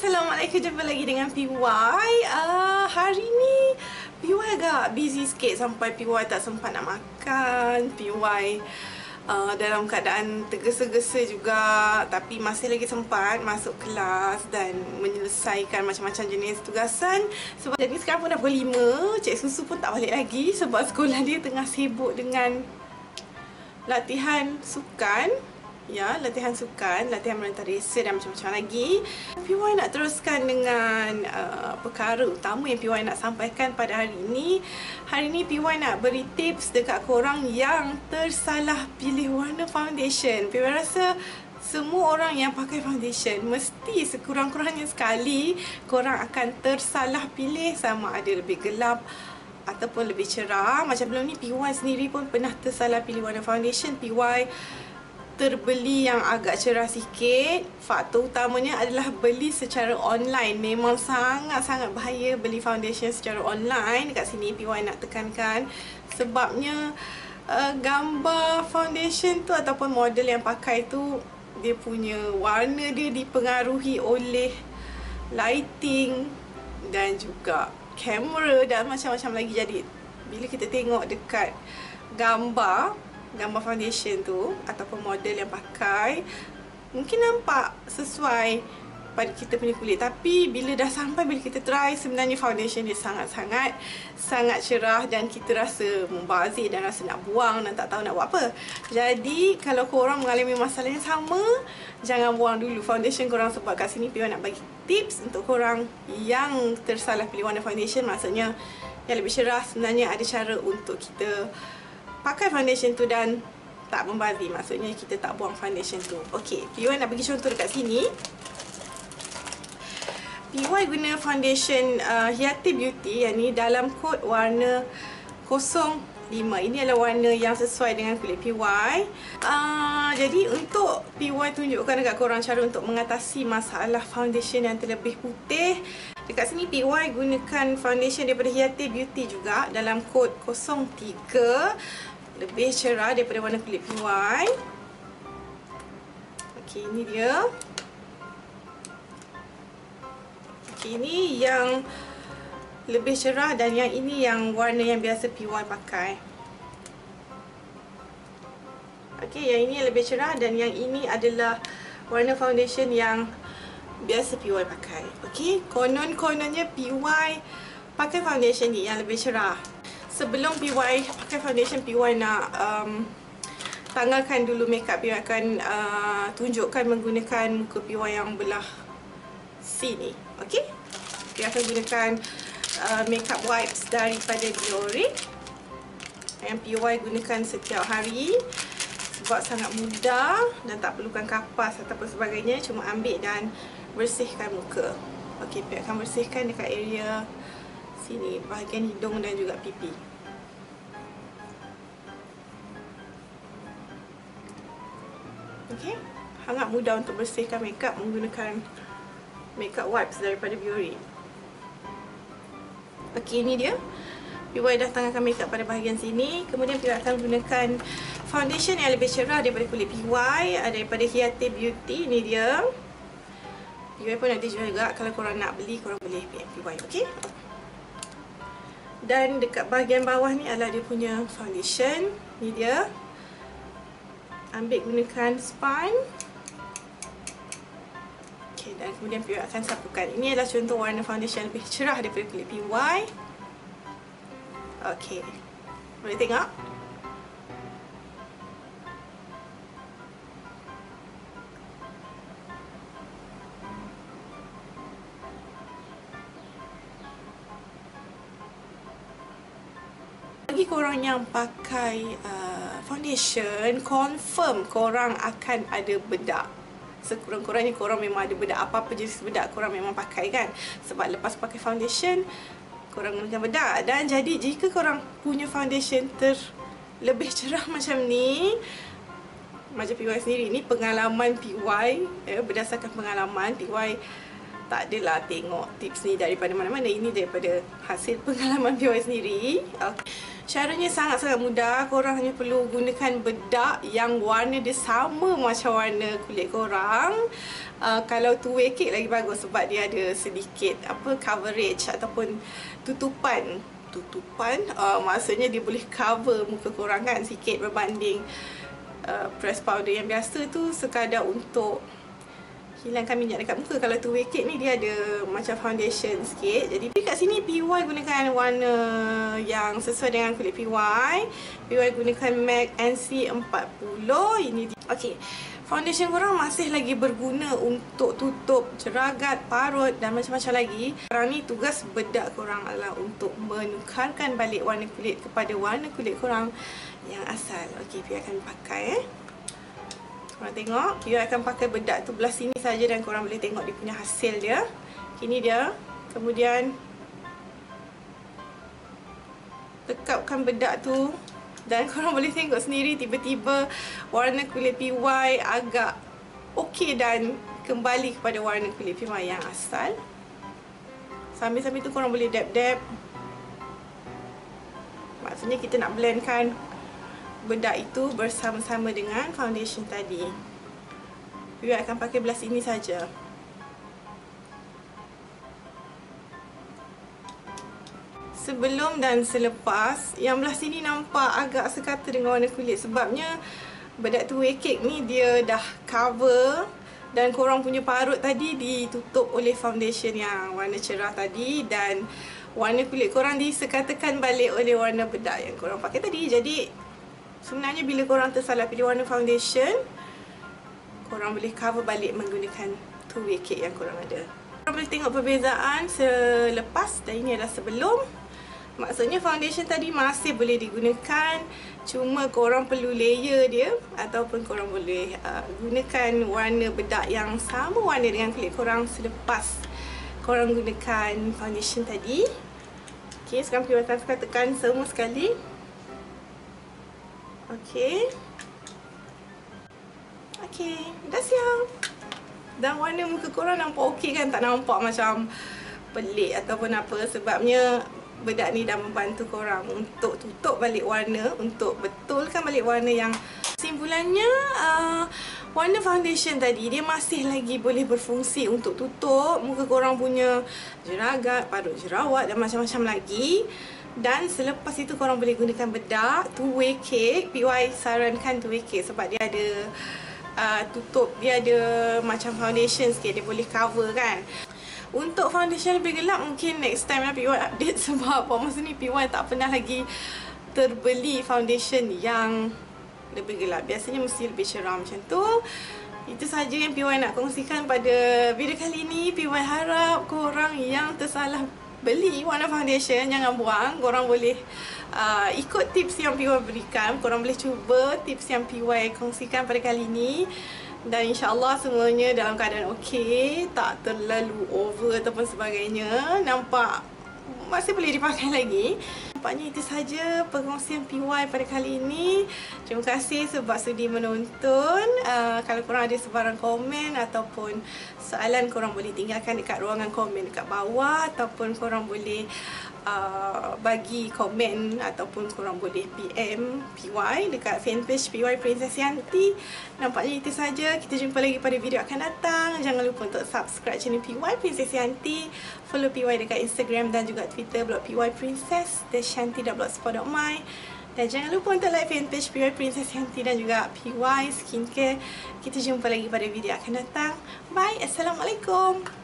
Assalamualaikum, jumpa lagi dengan PY. Hari ni PY agak busy sikit sampai PY tak sempat nak makan. PY dalam keadaan tergesa-gesa juga, tapi masih lagi sempat masuk kelas dan menyelesaikan macam-macam jenis tugasan. Sebab jadi sekarang pun dah pukul 5, Cik Susu pun tak balik lagi sebab sekolah dia tengah sibuk dengan latihan sukan. Ya, latihan sukan, latihan menantarisa dan macam-macam lagi. PY nak teruskan dengan perkara utama yang PY nak sampaikan pada hari ini. Hari ini PY nak beri tips dekat korang yang tersalah pilih warna foundation. PY rasa semua orang yang pakai foundation mesti sekurang-kurangnya sekali korang akan tersalah pilih, sama ada lebih gelap ataupun lebih cerah. Macam belum ni PY sendiri pun pernah tersalah pilih warna foundation. PY terbeli yang agak cerah sikit. Faktor utamanya adalah beli secara online. Memang sangat-sangat bahaya beli foundation secara online. Dekat sini PY nak tekankan sebabnya gambar foundation tu ataupun model yang pakai tu, dia punya warna dia dipengaruhi oleh lighting dan juga kamera dan macam-macam lagi. Jadi bila kita tengok dekat gambar foundation tu ataupun model yang pakai, mungkin nampak sesuai pada kita punya kulit, tapi bila dah sampai, bila kita try, sebenarnya foundation dia sangat cerah dan kita rasa membazir dan rasa nak buang dan tak tahu nak buat apa. Jadi kalau korang mengalami masalah yang sama, jangan buang dulu foundation korang, sebab kat sini PY nak bagi tips untuk korang yang tersalah pilih warna foundation. Maksudnya yang lebih cerah, sebenarnya ada cara untuk kita pakai foundation tu dan tak membazir. Maksudnya kita tak buang foundation tu. Okey, PY nak bagi contoh dekat sini. PY guna foundation Hiyati Beauty, yang ni dalam kod warna 05. Ini adalah warna yang sesuai dengan kulit PY. Jadi untuk PY tunjukkan dekat korang cara untuk mengatasi masalah foundation yang terlebih putih. Dekat sini PY gunakan foundation daripada Hiyati Beauty juga dalam kod 03. Lebih cerah daripada warna kulit PY. Okey, ini dia. Okey, ini yang lebih cerah dan yang ini yang warna yang biasa PY pakai. Okey, yang ini yang lebih cerah dan yang ini adalah warna foundation yang biasa PY pakai. Okey, kononnya PY pakai foundation ni yang lebih cerah. Sebelum PY pakai foundation, PY nak tanggalkan dulu makeup. PY akan tunjukkan menggunakan muka PY yang belah sini. Okey, PY akan gunakan makeup wipes daripada Biore yang PY gunakan setiap hari sebab sangat mudah dan tak perlukan kapas ataupun sebagainya. Cuma ambil dan bersihkan muka. Okey, PY akan bersihkan dekat area sini, bahagian hidung dan juga pipi. Okey, sangat mudah untuk bersihkan makeup menggunakan makeup wipes daripada Biore. Okey, ini dia. PY dah tanggalkan makeup pada bahagian sini. Kemudian PY akan gunakan foundation yang lebih cerah daripada kulit PY, daripada Hiyati Beauty. Ini dia. PY pun nanti jual juga. Kalau korang nak beli, korang boleh PM PY. Okey. Dan dekat bahagian bawah ni adalah dia punya foundation. Ni dia. Ambil gunakan sponge. Okey, dan kemudian PY akan sapukan. Ini adalah contoh warna foundation lebih cerah daripada kulit PY. Okey, boleh tengok? Bagi korang yang pakai foundation, confirm korang akan ada bedak. Sekurang-kurangnya korang memang ada bedak. Apa-apa jenis bedak korang memang pakai kan. Sebab lepas pakai foundation, korang gunakan bedak. Dan jadi jika korang punya foundation lebih cerah macam ni, macam PY sendiri, ni pengalaman PY, berdasarkan pengalaman PY. Tak adalah tengok tips ni daripada mana-mana. Ini daripada hasil pengalaman PY sendiri. Okay. Caranya sangat-sangat mudah. Korang hanya perlu gunakan bedak yang warna dia sama macam warna kulit korang. Kalau two-way cake lagi bagus sebab dia ada sedikit coverage ataupun tutupan. Maksudnya dia boleh cover muka korang kan sikit berbanding press powder yang biasa tu sekadar untuk hilangkan minyak dekat muka. Kalau two-way cake ni dia ada macam foundation sikit. Jadi kat sini PY gunakan warna yang sesuai dengan kulit PY. PY gunakan MAC NC40. Ini dia. Okey. Foundation korang masih lagi berguna untuk tutup jeragat, parut dan macam-macam lagi. Sekarang ni tugas bedak korang adalah untuk menukarkan balik warna kulit kepada warna kulit korang yang asal. Okey, PY akan pakai korang tengok, PY akan pakai bedak tu belah sini saja dan korang boleh tengok dia punya hasil dia. Ini dia. Kemudian lekapkan bedak tu dan korang boleh tengok sendiri tiba-tiba warna kulit PY agak okey dan kembali kepada warna kulit PY yang asal. Sambil-sambil tu korang boleh dab-dab. Maksudnya kita nak blendkan bedak itu bersama-sama dengan foundation tadi. PY akan pakai belah sini saja. Sebelum dan selepas, yang belah sini nampak agak sekata dengan warna kulit sebabnya bedak two-way cake ni dia dah cover dan korang punya parut tadi ditutup oleh foundation yang warna cerah tadi dan warna kulit korang disekatakan balik oleh warna bedak yang korang pakai tadi. Jadi sebenarnya bila korang tersalah pilih warna foundation, korang boleh cover balik menggunakan two-way cake yang korang ada. Korang boleh tengok perbezaan selepas dan ini adalah sebelum. Maksudnya foundation tadi masih boleh digunakan, cuma korang perlu layer dia ataupun korang boleh gunakan warna bedak yang sama warna dengan kulit korang selepas korang gunakan foundation tadi. Okey, sekarang PY akan tekan semua sekali. Okey, dah siap. Dan warna muka korang nampak okey kan? Tak nampak macam pelik ataupun apa. Sebabnya bedak ni dah membantu korang untuk tutup balik warna, untuk betulkan balik warna yang kesimpulannya warna foundation tadi dia masih lagi boleh berfungsi untuk tutup muka korang punya jeragat, parut jerawat dan macam-macam lagi. Dan selepas itu korang boleh gunakan bedak two-way cake. PY sarankan two-way cake sebab dia ada tutup, dia ada macam foundation sikit, dia boleh cover kan. Untuk foundation lebih gelap mungkin next time lah PY update sebab masa ni PY tak pernah lagi terbeli foundation yang lebih gelap. Biasanya mesti lebih cerah macam tu. Itu saja yang PY nak kongsikan pada video kali ini. PY harap korang yang tersalah beli warna foundation jangan buang. Korang boleh ikut tips yang PY berikan. Korang boleh cuba tips yang PY kongsikan pada kali ini. Dan insyaAllah semuanya dalam keadaan okey, tak terlalu over ataupun sebagainya. Nampak masih boleh dipakai lagi. Nampaknya itu saja perkongsian PY pada kali ini. Terima kasih sebab sudi menonton. Kalau korang ada sebarang komen ataupun soalan, korang boleh tinggalkan dekat ruangan komen dekat bawah. Ataupun korang boleh bagi komen ataupun korang boleh PM PY dekat fanpage PY Princess Yanti. Nampaknya itu saja. Kita jumpa lagi pada video akan datang. Jangan lupa untuk subscribe channel PY Princess Yanti. Follow PY dekat Instagram dan juga Twitter blog PY Princess dashanti.blogspot.my. Dan jangan lupa untuk like fanpage PY Princess Yanti dan juga PY Skincare. Kita jumpa lagi pada video akan datang. Bye. Assalamualaikum.